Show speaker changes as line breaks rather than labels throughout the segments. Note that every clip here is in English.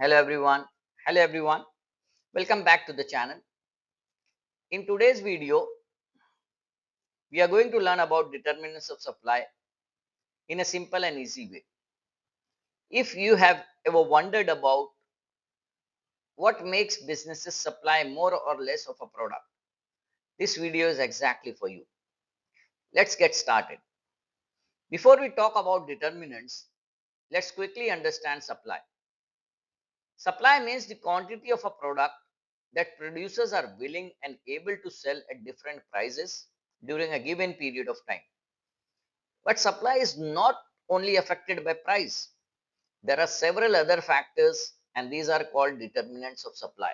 Hello everyone. Hello everyone. Welcome back to the channel. In today's video, we are going to learn about determinants of supply in a simple and easy way. If you have ever wondered about what makes businesses supply more or less of a product, this video is exactly for you. Let's get started. Before we talk about determinants, let's quickly understand supply. Supply means the quantity of a product that producers are willing and able to sell at different prices during a given period of time. But supply is not only affected by price. There are several other factors, and these are called determinants of supply.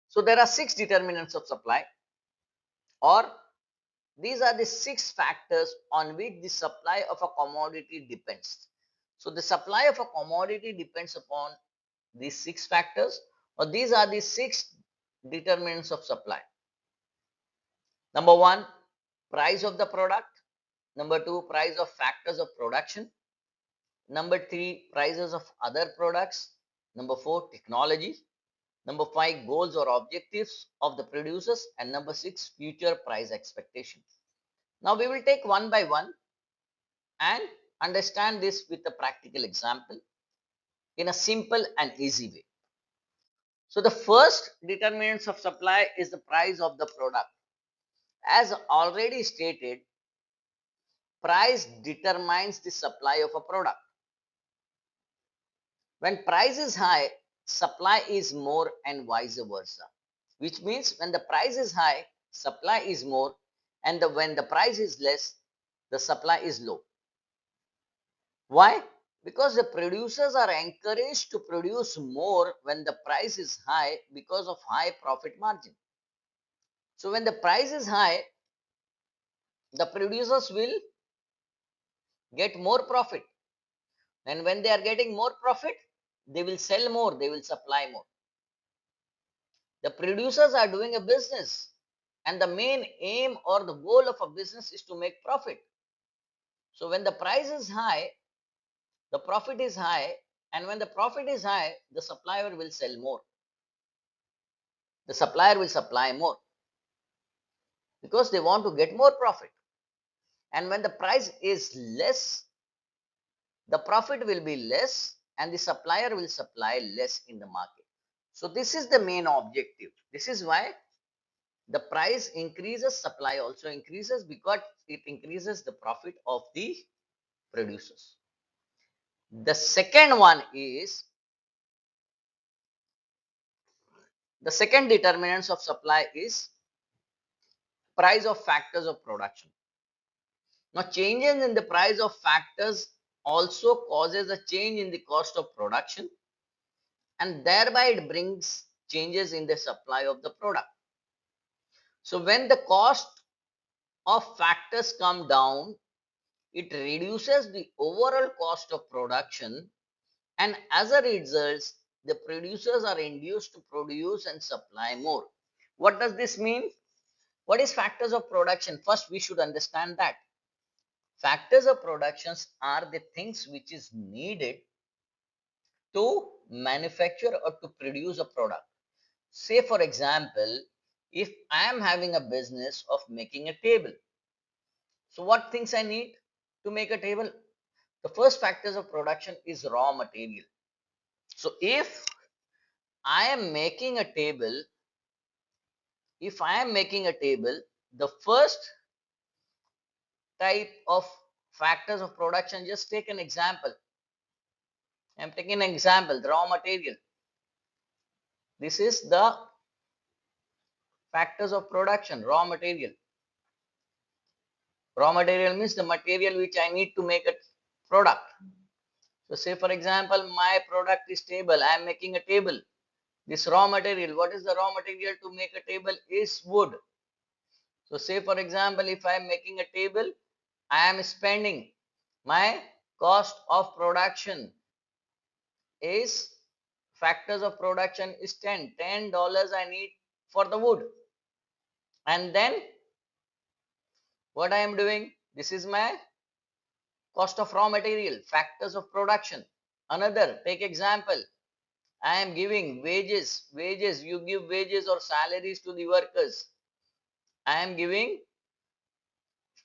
So there are 6 determinants of supply, or these are the 6 factors on which the supply of a commodity depends. So the supply of a commodity depends upon these 6 factors, or these are the 6 determinants of supply. Number 1, price of the product. Number 2, price of factors of production. Number 3, prices of other products. Number 4, technology. Number 5, goals or objectives of the producers. And number 6, future price expectations. Now we will take one by one and understand this with a practical example in a simple and easy way. So the first determinants of supply is the price of the product. As already stated, price determines the supply of a product. When price is high, supply is more and vice versa. Which means when the price is high, supply is more, and when the price is less, the supply is low. Why? Because the producers are encouraged to produce more when the price is high because of high profit margin. So when the price is high, the producers will get more profit. And when they are getting more profit, they will sell more, they will supply more. The producers are doing a business, and the main aim or the goal of a business is to make profit. So when the price is high, the profit is high, and when the profit is high, the supplier will sell more. The supplier will supply more because they want to get more profit. And when the price is less, the profit will be less and the supplier will supply less in the market. So this is the main objective. This is why the price increases, supply also increases, because it increases the profit of the producers. The second one is the second determinants of supply is price of factors of production. Now changes in the price of factors also causes a change in the cost of production, and thereby it brings changes in the supply of the product. So when the cost of factors come down, it reduces the overall cost of production, and as a result, the producers are induced to produce and supply more. What does this mean? What is factors of production? First, we should understand that factors of productions are the things which is needed to manufacture or to produce a product. Say for example, if I am having a business of making a table, so what things I need to make a table? The first factors of production is raw material. So if I am making a table, the first type of factors of production, just take an example. I'm taking an example, the raw material. This is the factors of production, raw material. Raw material means the material which I need to make a product. So say for example, my product is table. I am making a table. This raw material, what is the raw material to make a table? Is wood. So say for example, if I am making a table, I am spending my cost of production is factors of production is $10 I need for the wood. And then what I am doing, this is my Cost of raw material, factors of production. Another, take example, I am giving wages, you give wages or salaries to the workers. I am giving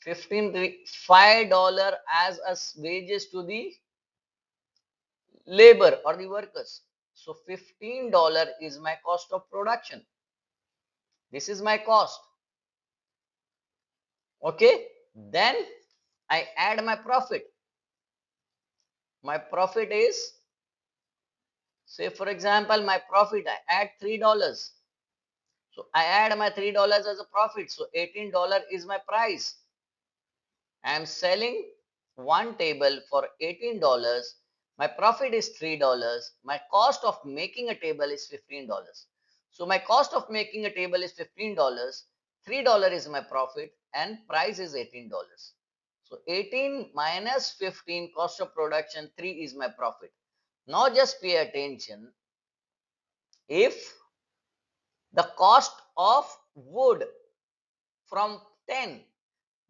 $5 as a wages to the labor or the workers. So $15 is my cost of production. This is my cost. Okay. Then I add my profit. My profit is, say for example, my profit, I add $3. So I add my $3 as a profit. So $18 is my price. I am selling one table for $18. My profit is $3. My cost of making a table is $15. So my cost of making a table is $15. $3 is my profit and price is $18. So 18 minus 15, cost of production, 3 is my profit. Now just pay attention. If the cost of wood from 10,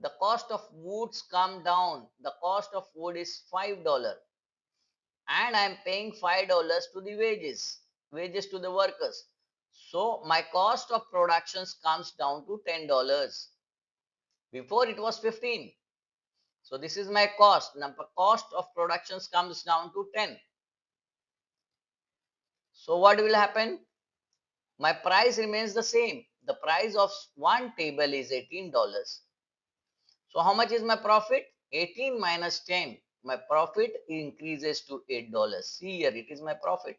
the cost of woods come down, the cost of wood is $5 and I am paying $5 to the wages to the workers. So my cost of productions comes down to $10. Before it was 15. So this is my cost. Now cost of productions comes down to 10. So what will happen? My price remains the same. The price of one table is $18. So how much is my profit? 18 minus 10. My profit increases to $8. See here, it is my profit.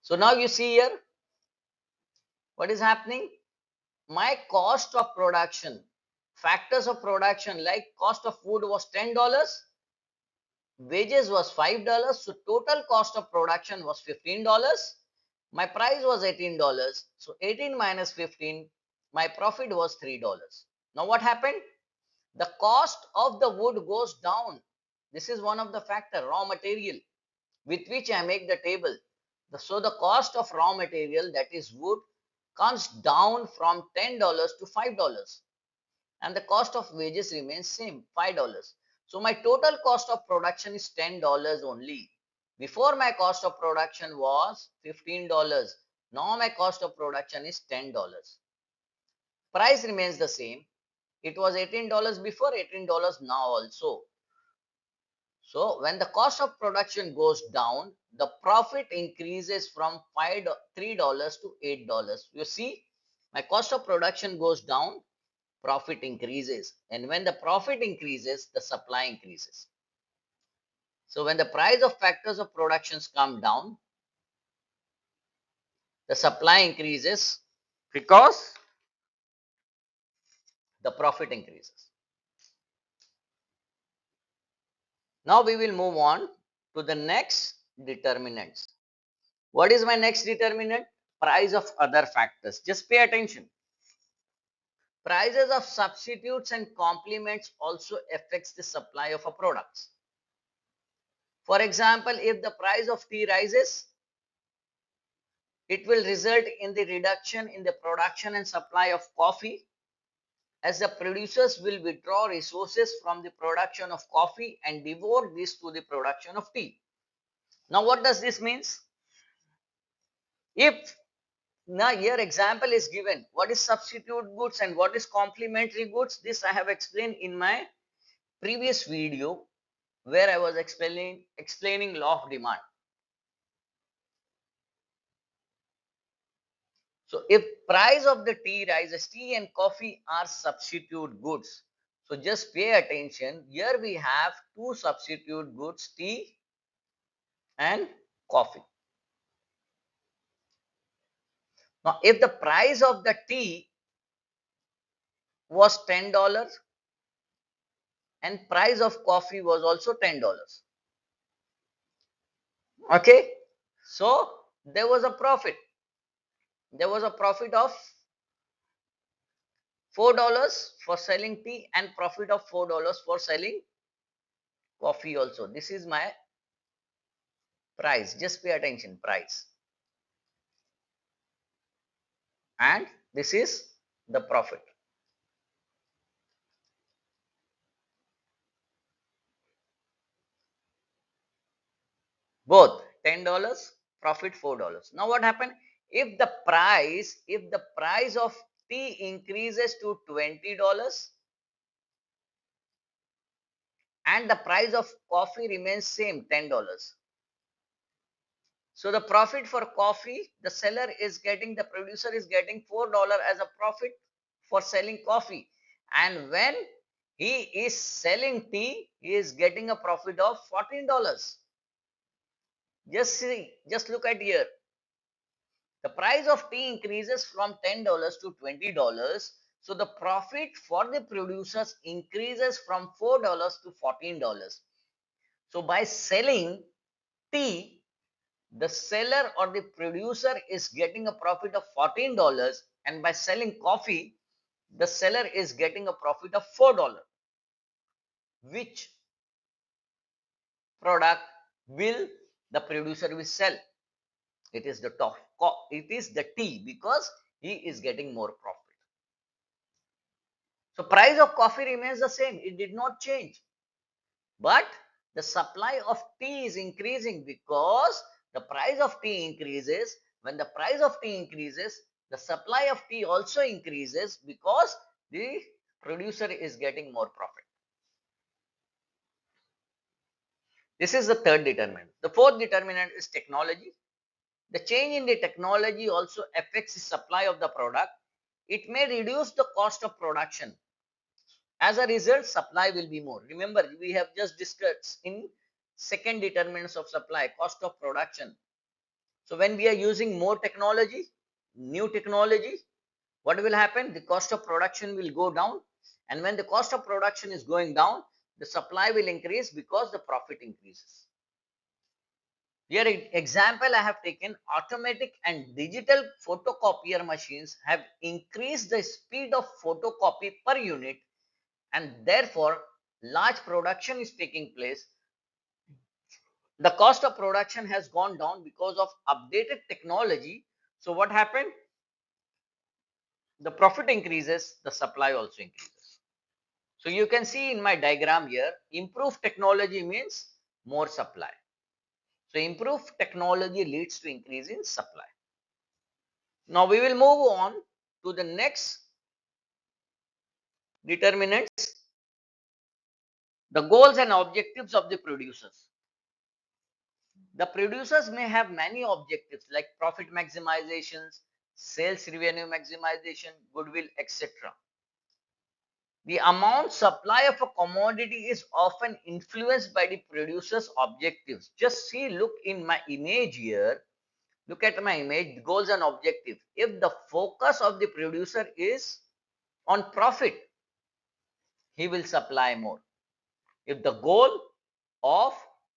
So now you see here, what is happening? My cost of production, factors of production like cost of wood was $10, wages was $5, so total cost of production was $15. My price was $18. So 18 minus 15, my profit was $3. Now what happened? The cost of the wood goes down. This is one of the factor, raw material, with which I make the table. So the cost of raw material, that is wood, comes down from $10 to $5. And the cost of wages remains same, $5. So my total cost of production is $10 only. Before my cost of production was $15. Now my cost of production is $10. Price remains the same. It was $18 before, $18 now also. So when the cost of production goes down, the profit increases from $3 to $8. You see, my cost of production goes down, profit increases. And when the profit increases, the supply increases. So when the price of factors of productions come down, the supply increases because the profit increases. Now we will move on to the next determinants. What is my next determinant? Price of other factors. Just pay attention. Prices of substitutes and complements also affects the supply of a products. For example, if the price of tea rises, it will result in the reduction in the production and supply of coffee, as the producers will withdraw resources from the production of coffee and devote this to the production of tea. Now what does this mean? If now here example is given, what is substitute goods and what is complementary goods, this I have explained in my previous video where I was explaining law of demand. So if price of the tea rises, tea and coffee are substitute goods. So just pay attention. Here we have two substitute goods, tea and coffee. Now if the price of the tea was $10 and price of coffee was also $10. Okay. So there was a profit. There was a profit of $4 for selling tea and profit of $4 for selling coffee also. This is my price. Just pay attention, price. And this is the profit. Both $10, profit $4. Now what happened? If the price of tea increases to $20 and the price of coffee remains same, $10. So the profit for coffee, the producer is getting $4 as a profit for selling coffee. And when he is selling tea, he is getting a profit of $14. Just look at here. The price of tea increases from $10 to $20. So the profit for the producers increases from $4 to $14. So by selling tea, the seller or the producer is getting a profit of $14, and by selling coffee, the seller is getting a profit of $4. Which product will the producer will sell? It is the tea, because he is getting more profit. So price of coffee remains the same, it did not change, but the supply of tea is increasing because the price of tea increases. When the price of tea increases, the supply of tea also increases because the producer is getting more profit. This is the third determinant. The fourth determinant is technology. The change in the technology also affects the supply of the product. It may reduce the cost of production. As a result, supply will be more. Remember, we have just discussed in second determinants of supply, cost of production. So when we are using more technology, new technology, what will happen? The cost of production will go down. And when the cost of production is going down, the supply will increase because the profit increases. Here example I have taken, automatic and digital photocopier machines have increased the speed of photocopy per unit, and therefore large production is taking place. The cost of production has gone down because of updated technology. So what happened? The profit increases, the supply also increases. So you can see in my diagram here, improved technology means more supply. So improved technology leads to increase in supply. Now we will move on to the next determinants, the goals and objectives of the producers. The producers may have many objectives like profit maximizations, sales revenue maximization, goodwill, etc. The amount supply of a commodity is often influenced by the producer's objectives. Just see, look in my image here. Look at my image, goals and objectives. If the focus of the producer is on profit, he will supply more. If the goal of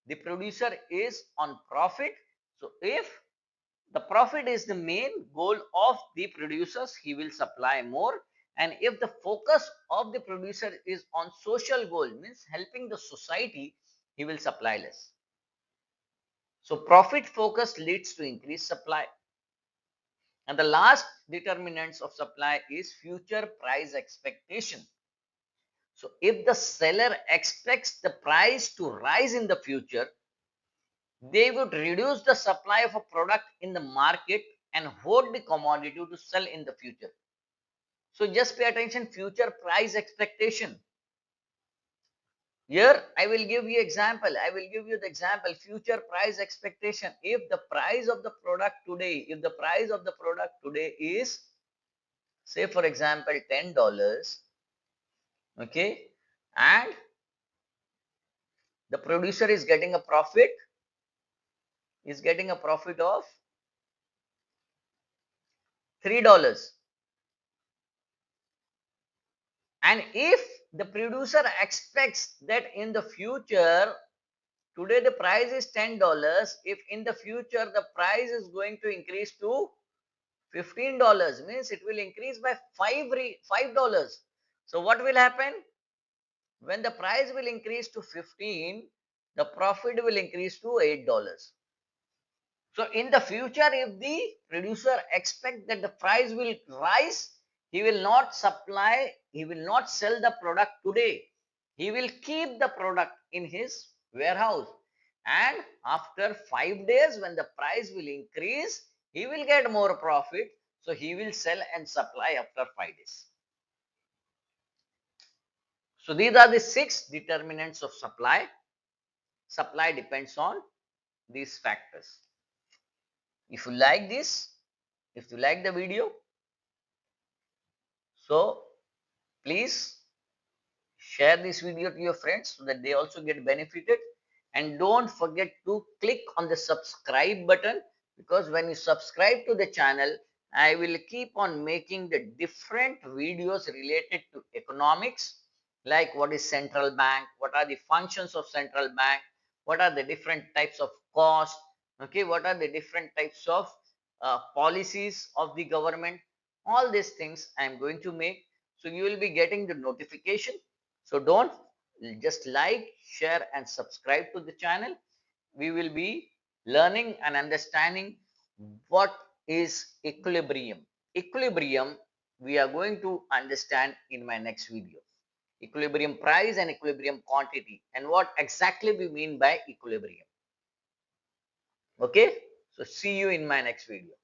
the producer is on profit, so if the profit is the main goal of the producers, he will supply more. And if the focus of the producer is on social goal, means helping the society, he will supply less. So profit focus leads to increased supply. And the last determinants of supply is future price expectation. So if the seller expects the price to rise in the future, they would reduce the supply of a product in the market and hold the commodity to sell in the future. So just pay attention, future price expectation. Here I will give you example. I will give you the example, future price expectation. If the price of the product today, is, say for example, $10, okay, and the producer is getting a profit, of $3. And if the producer expects that in the future, today the price is $10, if in the future the price is going to increase to $15, means it will increase by $5. So what will happen? When the price will increase to 15, the profit will increase to $8. So in the future, if the producer expects that the price will rise, he will not sell the product today. He will keep the product in his warehouse. and after 5 days when the price will increase, he will get more profit, so he will sell and supply after 5 days. So these are the 6 determinants of supply. Supply depends on these factors. If you like this, if you like the video, so please share this video to your friends so that they also get benefited, and don't forget to click on the subscribe button, because when you subscribe to the channel, I will keep on making the different videos related to economics, like what is central bank, what are the functions of central bank, what are the different types of cost, okay, what are the different types of policies of the government. All these things I am going to make, so you will be getting the notification. So don't just like, share and subscribe to the channel. We will be learning and understanding what is equilibrium. Equilibrium we are going to understand in my next video. Equilibrium price and equilibrium quantity, and what exactly we mean by equilibrium. Okay, so see you in my next video.